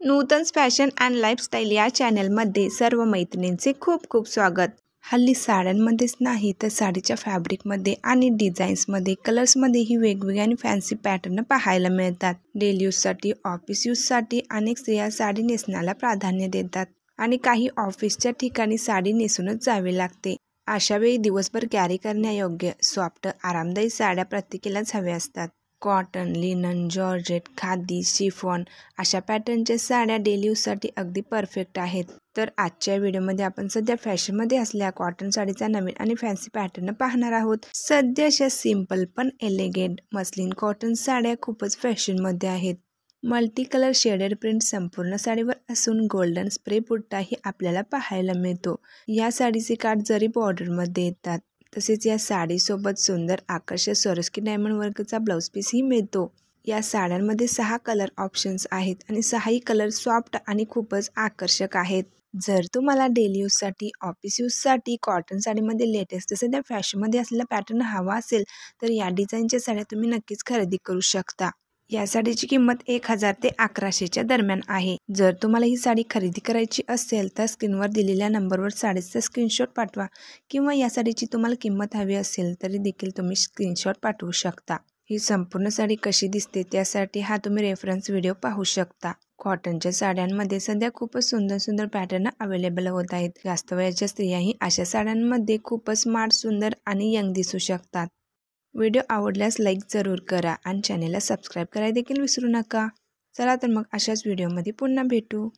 Nutan fashion and lifestyle या चॅनलमध्ये सर्व मैत्रिणींचे खूप खूप स्वागत। हल्ली साड्यांमध्येच नाही तर साडीच्या फॅब्रिकमध्ये आणि डिझाईन्समध्ये कलर्समध्येही वेगवेगळे आणि फॅन्सी पॅटर्न पाहायला मिळतात। डेली यूजसाठी, ऑफिस यूजसाठी अनेक स्त्रिया साडी नेसण्याला प्राधान्य देतात आणि काही ऑफिसच्या ठिकाणी साडी नेसूनच जावे लागते। अशा वेळी दिवसभर कॅरी करण्यायोग्य सॉफ्ट आरामदायी साड्या प्रत्येकालाच हव्या असतात। Cotton, linen, georgette, khadi, chiffon अशा पॅटर्नच्या साड्या डेली यूजसाठी अगदी परफेक्ट आहेत। तर आजच्या व्हिडिओमध्ये आपण सध्या फॅशनमध्ये असलेल्या कॉटन साडीचा नवीन आणि फॅन्सी पॅटर्न पाहणार आहोत। सध्याच्या सिंपल पण एलिगेंट मस्लिन कॉटन साड्या खूपच फॅशनमध्ये आहेत। मल्टी कलर शेडेड प्रिंट संपूर्ण साडीवर असून गोल्डन स्प्रे बुट्टाही आपल्याला पाहायला मिळतो। या साडीचे काठ जरी बॉर्डरमध्ये येतात, तसेच या साडीसोबत सुंदर आकर्षक स्वरस्की डायमंड वर्कचा ब्लाउज पीसही मिळतो। या साड्यांमध्ये 6 कलर ऑप्शन्स आहेत आणि 6ही कलर सॉफ्ट आणि खूपच आकर्षक आहेत। जर तुम्हाला डेली यूजसाठी, ऑफिस यूजसाठी कॉटन साडीमध्ये लेटेस्ट सध्या फॅशनमध्ये असलेला पॅटर्न हवा असेल तर या डिझाईनच्या साड्या तुम्ही नक्कीच खरेदी करू शकता। या साडीची किंमत 1000 ते 1100च्या दरम्यान आहे। जर तुम्हाला ही साडी खरेदी करायची असेल तर स्क्रीनवर दिलेल्या नंबरवर साडीचा स्क्रीनशॉट पाठवा किंवा या साडीची तुम्हाला किंमत हवी असेल तरी देखील तुम्ही स्क्रीनशॉट पाठवू शकता। ही संपूर्ण साडी कशी दिसते त्यासाठी हा तुम्ही रेफरन्स व्हिडिओ पाहू शकता। कॉटनच्या साड्यांमध्ये सध्या खूपच सुंदर सुंदर पॅटर्न अवेलेबल होत आहेत। जास्त वयाच्या स्त्रियाही अशा साड्यांमध्ये खूपच स्मार्ट, सुंदर आणि यंग दिसू शकतात। व्हिडिओ आवडल्यास लाईक जरूर करा आणि चॅनेलला सबस्क्राईब करायला देखील विसरू नका। चला तर मग अशाच व्हिडिओमध्ये पुन्हा भेटू।